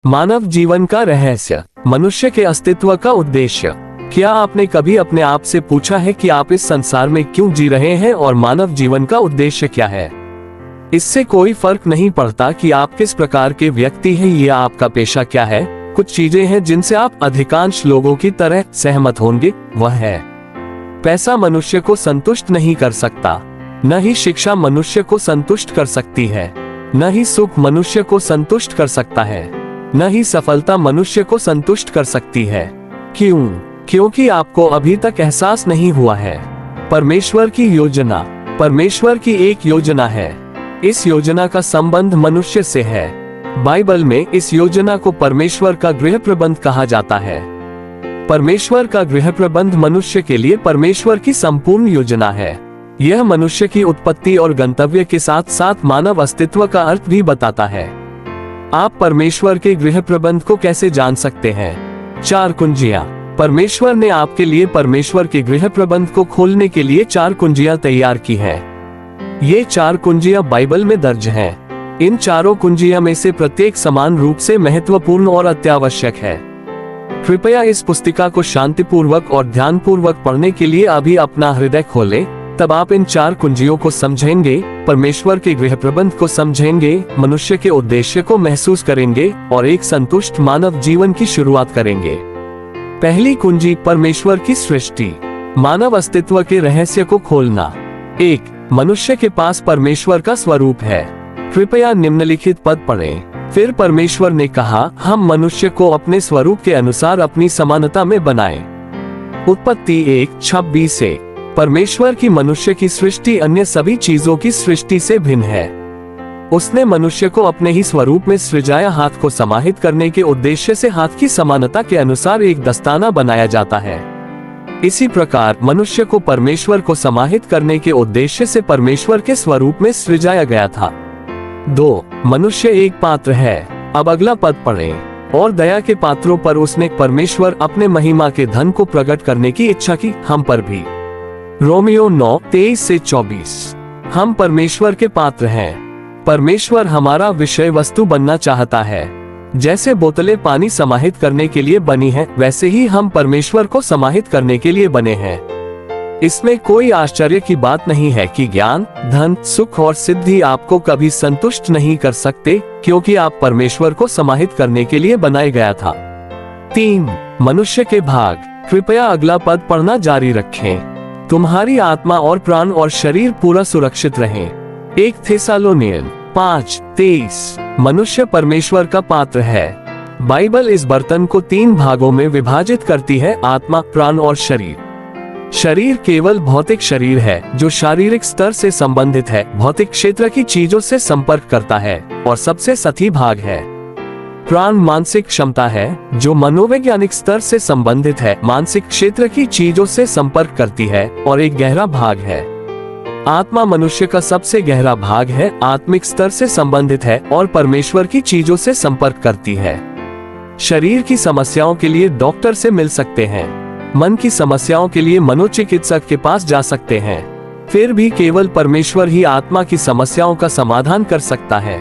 मानव जीवन का रहस्य, मनुष्य के अस्तित्व का उद्देश्य। क्या आपने कभी अपने आप से पूछा है कि आप इस संसार में क्यों जी रहे हैं और मानव जीवन का उद्देश्य क्या है? इससे कोई फर्क नहीं पड़ता कि आप किस प्रकार के व्यक्ति हैं या आपका पेशा क्या है। कुछ चीजें हैं जिनसे आप अधिकांश लोगों की तरह सहमत होंगे, वह है पैसा मनुष्य को संतुष्ट नहीं कर सकता, न ही शिक्षा मनुष्य को संतुष्ट कर सकती है, न ही सुख मनुष्य को संतुष्ट कर सकता है, न ही सफलता मनुष्य को संतुष्ट कर सकती है। क्यों? क्योंकि आपको अभी तक एहसास नहीं हुआ है। परमेश्वर की योजना, परमेश्वर की एक योजना है। इस योजना का संबंध मनुष्य से है। बाइबल में इस योजना को परमेश्वर का गृह प्रबंध कहा जाता है। परमेश्वर का गृह प्रबंध मनुष्य के लिए परमेश्वर की संपूर्ण योजना है। यह मनुष्य की उत्पत्ति और गंतव्य के साथ साथ मानव अस्तित्व का अर्थ भी बताता है। आप परमेश्वर के गृह प्रबंध को कैसे जान सकते हैं? 4 कुंजियां। परमेश्वर ने आपके लिए परमेश्वर के गृह प्रबंध को खोलने के लिए 4 कुंजियां तैयार की हैं। ये 4 कुंजियां बाइबल में दर्ज हैं। इन चारों कुंजियां में से प्रत्येक समान रूप से महत्वपूर्ण और अत्यावश्यक है। कृपया इस पुस्तिका को शांतिपूर्वक और ध्यानपूर्वक पढ़ने के लिए अभी अपना हृदय खोलें, तब आप इन 4 कुंजियों को समझेंगे, परमेश्वर के गृह प्रबंध को समझेंगे, मनुष्य के उद्देश्य को महसूस करेंगे और एक संतुष्ट मानव जीवन की शुरुआत करेंगे। पहली कुंजी, परमेश्वर की सृष्टि। मानव अस्तित्व के रहस्य को खोलना। 1. मनुष्य के पास परमेश्वर का स्वरूप है। कृपया निम्नलिखित पद पढ़ें। फिर परमेश्वर ने कहा, हम मनुष्य को अपने स्वरूप के अनुसार अपनी समानता में बनाएं। उत्पत्ति 1:26 से। परमेश्वर की मनुष्य की सृष्टि अन्य सभी चीजों की सृष्टि से भिन्न है। उसने मनुष्य को अपने ही स्वरूप में सृजाया। हाथ को समाहित करने के उद्देश्य से हाथ की समानता के अनुसार एक दस्ताना बनाया जाता है। इसी प्रकार मनुष्य को परमेश्वर को समाहित करने के उद्देश्य से परमेश्वर के स्वरूप में सृजाया गया था। 2. मनुष्य एक पात्र है। अब अगला पद पढ़ें। और दया के पात्रों पर उसने परमेश्वर अपने महिमा के धन को प्रकट करने की इच्छा की, हम पर भी। रोमियो 9:23 से 24। हम परमेश्वर के पात्र हैं। परमेश्वर हमारा विषय वस्तु बनना चाहता है। जैसे बोतलें पानी समाहित करने के लिए बनी हैं, वैसे ही हम परमेश्वर को समाहित करने के लिए बने हैं। इसमें कोई आश्चर्य की बात नहीं है कि ज्ञान, धन, सुख और सिद्धि आपको कभी संतुष्ट नहीं कर सकते, क्योंकि आप परमेश्वर को समाहित करने के लिए बनाया गया था। 3. मनुष्य के भाग। कृपया अगला पद पढ़ना जारी रखें। तुम्हारी आत्मा और प्राण और शरीर पूरा सुरक्षित रहें। 1 थिस्सलुनीयन 5:23। मनुष्य परमेश्वर का पात्र है। बाइबल इस बर्तन को 3 भागों में विभाजित करती है, आत्मा, प्राण और शरीर। शरीर केवल भौतिक शरीर है जो शारीरिक स्तर से संबंधित है, भौतिक क्षेत्र की चीजों से संपर्क करता है और सबसे सतही भाग है। प्राण मानसिक क्षमता है जो मनोवैज्ञानिक स्तर से संबंधित है, मानसिक क्षेत्र की चीजों से संपर्क करती है और एक गहरा भाग है। आत्मा मनुष्य का सबसे गहरा भाग है, आत्मिक स्तर से संबंधित है और परमेश्वर की चीजों से संपर्क करती है। शरीर की समस्याओं के लिए डॉक्टर से मिल सकते हैं, मन की समस्याओं के लिए मनोचिकित्सक के पास जा सकते हैं, फिर भी केवल परमेश्वर ही आत्मा की समस्याओं का समाधान कर सकता है।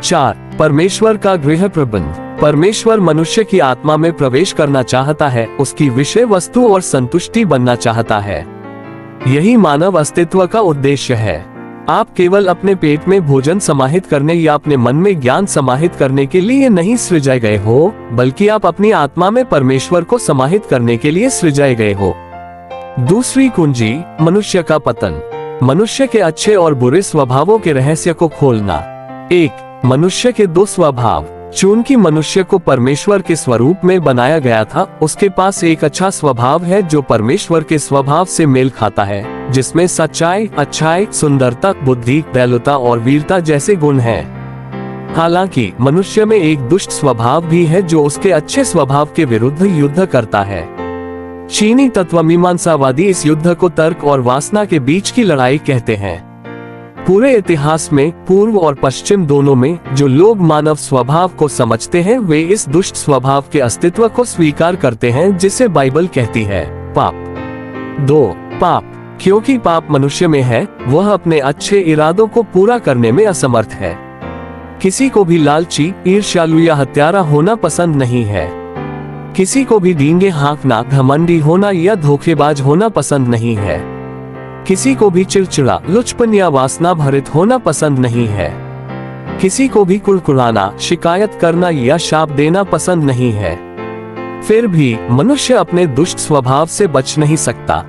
4. परमेश्वर का गृह प्रबंध। परमेश्वर मनुष्य की आत्मा में प्रवेश करना चाहता है, उसकी विषय वस्तु और संतुष्टि बनना चाहता है। यही मानव अस्तित्व का उद्देश्य है। आप केवल अपने पेट में भोजन समाहित करने या अपने मन में ज्ञान समाहित करने के लिए नहीं सृजाए गए हो, बल्कि आप अपनी आत्मा में परमेश्वर को समाहित करने के लिए सृजाए गए हो। दूसरी कुंजी, मनुष्य का पतन। मनुष्य के अच्छे और बुरे स्वभावों के रहस्य को खोलना। 1. मनुष्य के 2 स्वभाव। चूंकि मनुष्य को परमेश्वर के स्वरूप में बनाया गया था, उसके पास एक अच्छा स्वभाव है जो परमेश्वर के स्वभाव से मेल खाता है, जिसमें सच्चाई, अच्छाई, सुंदरता, बुद्धि, दयालुता और वीरता जैसे गुण हैं। हालांकि मनुष्य में एक दुष्ट स्वभाव भी है जो उसके अच्छे स्वभाव के विरुद्ध युद्ध करता है। चीनी तत्वमीमांसावादी इस युद्ध को तर्क और वासना के बीच की लड़ाई कहते हैं। पूरे इतिहास में पूर्व और पश्चिम दोनों में जो लोग मानव स्वभाव को समझते हैं, वे इस दुष्ट स्वभाव के अस्तित्व को स्वीकार करते हैं जिसे बाइबल कहती है पाप। 2. पाप। क्योंकि पाप मनुष्य में है, वह अपने अच्छे इरादों को पूरा करने में असमर्थ है। किसी को भी लालची, ईर्ष्यालु या हत्यारा होना पसंद नहीं है। किसी को भी डींगे हाँकना, घमंडी होना या धोखेबाज होना पसंद नहीं है। किसी को भी चिड़चिड़ा, लुचपन या वासना भरित होना पसंद नहीं है। किसी को भी कुड़कुड़ाना, शिकायत करना या शाप देना पसंद नहीं है। फिर भी मनुष्य अपने दुष्ट स्वभाव से बच नहीं सकता।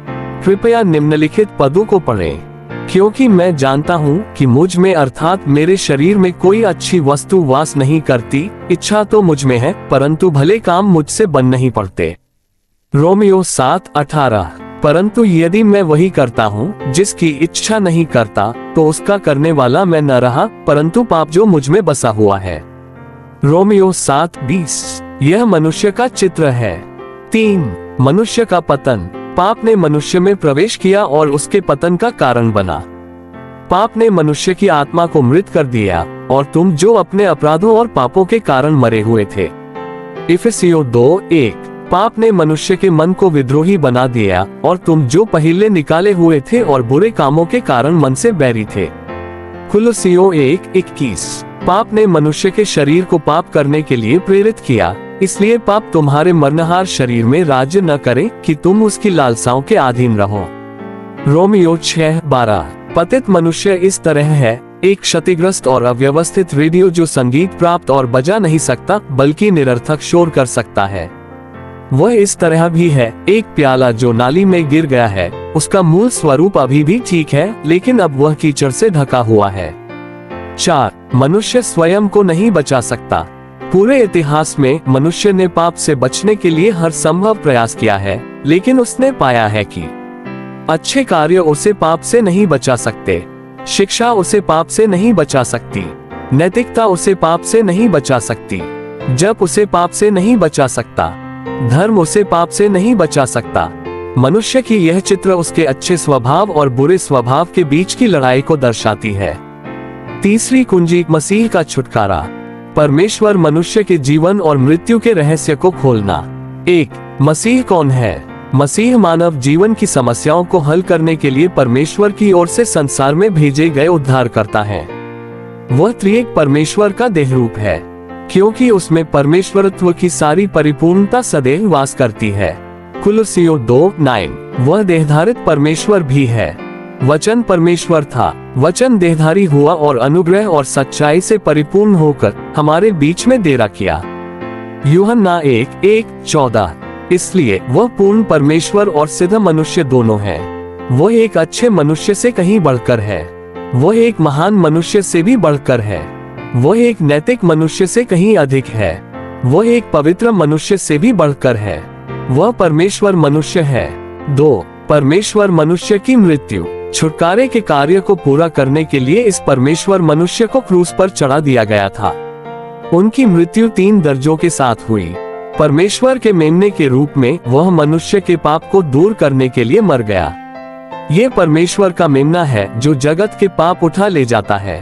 कृपया निम्नलिखित पदों को पढ़ें। क्योंकि मैं जानता हूँ कि मुझ में अर्थात मेरे शरीर में कोई अच्छी वस्तु वास नहीं करती। इच्छा तो मुझ में है, परंतु भले काम मुझसे बन नहीं पड़ते। रोमियो 7:18। परंतु यदि मैं वही करता हूँ जिसकी इच्छा नहीं करता, तो उसका करने वाला मैं न रहा, परंतु पाप जो मुझ में बसा हुआ है। रोमियो 7:20। यह मनुष्य का चित्र है। 3. मनुष्य का पतन। पाप ने मनुष्य में प्रवेश किया और उसके पतन का कारण बना। पाप ने मनुष्य की आत्मा को मृत कर दिया, और तुम जो अपने अपराधों और पापों के कारण मरे हुए थे। इफिसियों 2:1। पाप ने मनुष्य के मन को विद्रोही बना दिया, और तुम जो पहले निकाले हुए थे और बुरे कामों के कारण मन से बैरी थे। कुलुस्सियों 1:21। पाप ने मनुष्य के शरीर को पाप करने के लिए प्रेरित किया, इसलिए पाप तुम्हारे मरनहार शरीर में राज्य न करे कि तुम उसकी लालसाओं के अधीन रहो। रोमियो 6:12। पतित मनुष्य इस तरह है, एक क्षतिग्रस्त और अव्यवस्थित रेडियो जो संगीत प्राप्त और बजा नहीं सकता, बल्कि निरर्थक शोर कर सकता है। वह इस तरह भी है, एक प्याला जो नाली में गिर गया है, उसका मूल स्वरूप अभी भी ठीक है, लेकिन अब वह कीचड़ से ढका हुआ है। 4. मनुष्य स्वयं को नहीं बचा सकता। पूरे इतिहास में मनुष्य ने पाप से बचने के लिए हर संभव प्रयास किया है, लेकिन उसने पाया है कि अच्छे कार्य उसे पाप से नहीं बचा सकते। शिक्षा उसे पाप से नहीं बचा सकती। नैतिकता उसे पाप से नहीं बचा सकती। जप उसे पाप से नहीं बचा सकता। धर्म उसे पाप से नहीं बचा सकता। मनुष्य की यह चित्र उसके अच्छे स्वभाव और बुरे स्वभाव के बीच की लड़ाई को दर्शाती है। तीसरी कुंजी, मसीह का छुटकारा। परमेश्वर मनुष्य के जीवन और मृत्यु के रहस्य को खोलना। 1. मसीह कौन है? मसीह मानव जीवन की समस्याओं को हल करने के लिए परमेश्वर की ओर से संसार में भेजे गए उद्धारकर्ता हैं। वह त्रिएक परमेश्वर का देह रूप है, क्योंकि उसमें परमेश्वरत्व की सारी परिपूर्णता सदैव वास करती है। कुलुस्सियों 2:9। वह देहधारित परमेश्वर भी है। वचन परमेश्वर था, वचन देहधारी हुआ और अनुग्रह और सच्चाई से परिपूर्ण होकर हमारे बीच में डेरा किया। यूहन्ना 1:14। इसलिए वह पूर्ण परमेश्वर और सिद्ध मनुष्य दोनों है। वह एक अच्छे मनुष्य से कहीं बढ़कर है। वह एक महान मनुष्य से भी बढ़कर है। वह एक नैतिक मनुष्य से कहीं अधिक है। वह एक पवित्र मनुष्य से भी बढ़कर है। वह परमेश्वर मनुष्य है। 2. परमेश्वर मनुष्य की मृत्यु। छुटकारे के कार्य को पूरा करने के लिए इस परमेश्वर मनुष्य को क्रूस पर चढ़ा दिया गया था। उनकी मृत्यु 3 दर्जों के साथ हुई। परमेश्वर के मेमने के रूप में वह मनुष्य के पाप को दूर करने के लिए मर गया। ये परमेश्वर का मेमना है जो जगत के पाप उठा ले जाता है।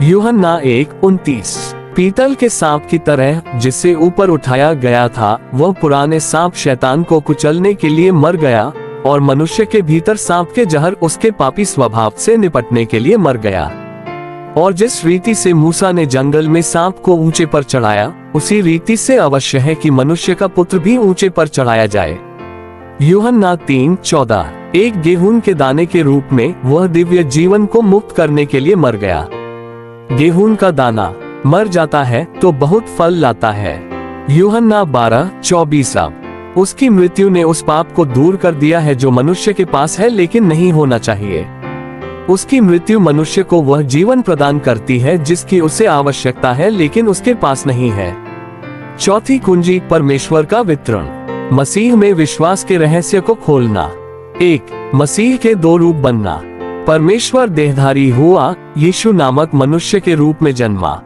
यूहन्ना 1:29। पीतल के सांप की तरह जिससे ऊपर उठाया गया था, वह पुराने सांप शैतान को कुचलने के लिए मर गया, और मनुष्य के भीतर सांप के जहर उसके पापी स्वभाव से निपटने के लिए मर गया। और जिस रीति से मूसा ने जंगल में सांप को ऊंचे पर चढ़ाया, उसी रीति से अवश्य है कि मनुष्य का पुत्र भी ऊंचे पर चढ़ाया जाए। यूहन्ना 3:14। एक गेहूं के दाने के रूप में वह दिव्य जीवन को मुक्त करने के लिए मर गया। गेहूं का दाना मर जाता है तो बहुत फल लाता है। यूहन्ना 12:24। उसकी मृत्यु ने उस पाप को दूर कर दिया है जो मनुष्य के पास है लेकिन नहीं होना चाहिए। उसकी मृत्यु मनुष्य को वह जीवन प्रदान करती है जिसकी उसे आवश्यकता है लेकिन उसके पास नहीं है। चौथी कुंजी, परमेश्वर का वितरण। मसीह में विश्वास के रहस्य को खोलना। 1. मसीह के 2 रूप बनना। परमेश्वर देहधारी हुआ, यीशु नामक मनुष्य के रूप में जन्मा।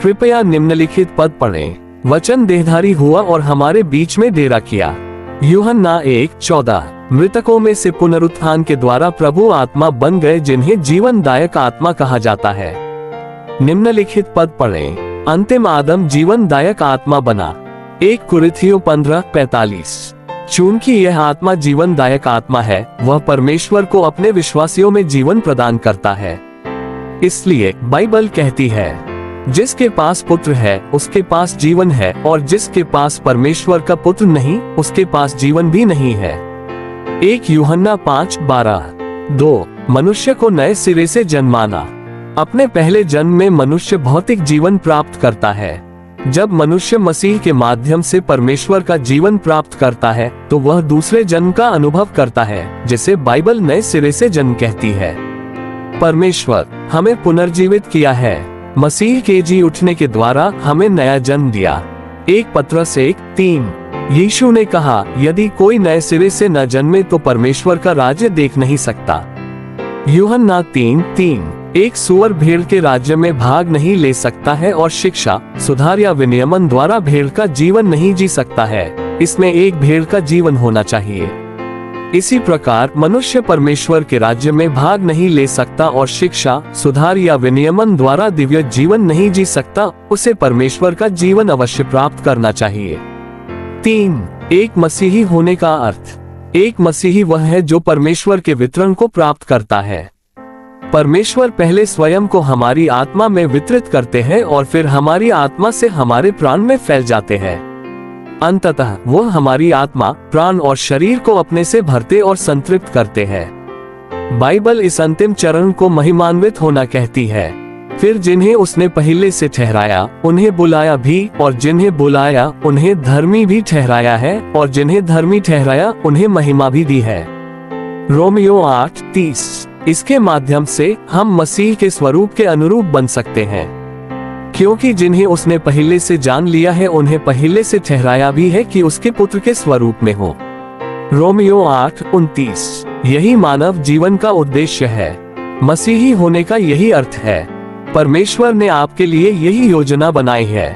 कृपया निम्नलिखित पद पढ़ें। वचन देहधारी हुआ और हमारे बीच में डेरा किया। यूहन्ना 1:14। मृतकों में से पुनरुत्थान के द्वारा प्रभु आत्मा बन गए जिन्हें जीवनदायक आत्मा कहा जाता है। निम्नलिखित पद पढ़ें। अंतिम आदम जीवनदायक आत्मा बना। 1 कुरिन्थियों 15:45। चूंकि यह आत्मा जीवनदायक आत्मा है, वह परमेश्वर को अपने विश्वासियों में जीवन प्रदान करता है। इसलिए बाइबल कहती है, जिसके पास पुत्र है उसके पास जीवन है, और जिसके पास परमेश्वर का पुत्र नहीं उसके पास जीवन भी नहीं है। 1 यूहन्ना 5:12। 2 मनुष्य को नए सिरे से जन्माना। अपने पहले जन्म में मनुष्य भौतिक जीवन प्राप्त करता है। जब मनुष्य मसीह के माध्यम से परमेश्वर का जीवन प्राप्त करता है तो वह दूसरे जन्म का अनुभव करता है, जिसे बाइबल नए सिरे से जन्म कहती है। परमेश्वर हमें पुनर्जीवित किया है। मसीह के जी उठने के द्वारा हमें नया जन्म दिया। 1 पत्रस 1:3। यीशु ने कहा, यदि कोई नए सिरे से न जन्मे तो परमेश्वर का राज्य देख नहीं सकता। यूहन्ना 3:3। एक सूअर भेड़ के राज्य में भाग नहीं ले सकता है और शिक्षा, सुधार या विनियमन द्वारा भेड़ का जीवन नहीं जी सकता है। इसमें एक भेड़ का जीवन होना चाहिए। इसी प्रकार मनुष्य परमेश्वर के राज्य में भाग नहीं ले सकता और शिक्षा, सुधार या विनियमन द्वारा दिव्य जीवन नहीं जी सकता। उसे परमेश्वर का जीवन अवश्य प्राप्त करना चाहिए। 3 एक मसीही होने का अर्थ। एक मसीही वह है जो परमेश्वर के वितरण को प्राप्त करता है। परमेश्वर पहले स्वयं को हमारी आत्मा में वितरित करते हैं और फिर हमारी आत्मा से हमारे प्राण में फैल जाते हैं। अंततः वो हमारी आत्मा, प्राण और शरीर को अपने से भरते और संतृप्त करते हैं। बाइबल इस अंतिम चरण को महिमान्वित होना कहती है। फिर जिन्हें उसने पहले से ठहराया उन्हें बुलाया भी, और जिन्हें बुलाया उन्हें धर्मी भी ठहराया है, और जिन्हें धर्मी ठहराया उन्हें महिमा भी दी है। रोमियो 8:30। इसके माध्यम से हम मसीह के स्वरूप के अनुरूप बन सकते हैं, क्योंकि जिन्हें उसने पहले से जान लिया है उन्हें पहले से ठहराया भी है कि उसके पुत्र के स्वरूप में हो। रोमियो 8:29। यही मानव जीवन का उद्देश्य है। मसीही होने का यही अर्थ है। परमेश्वर ने आपके लिए यही योजना बनाई है।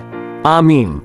आमीन।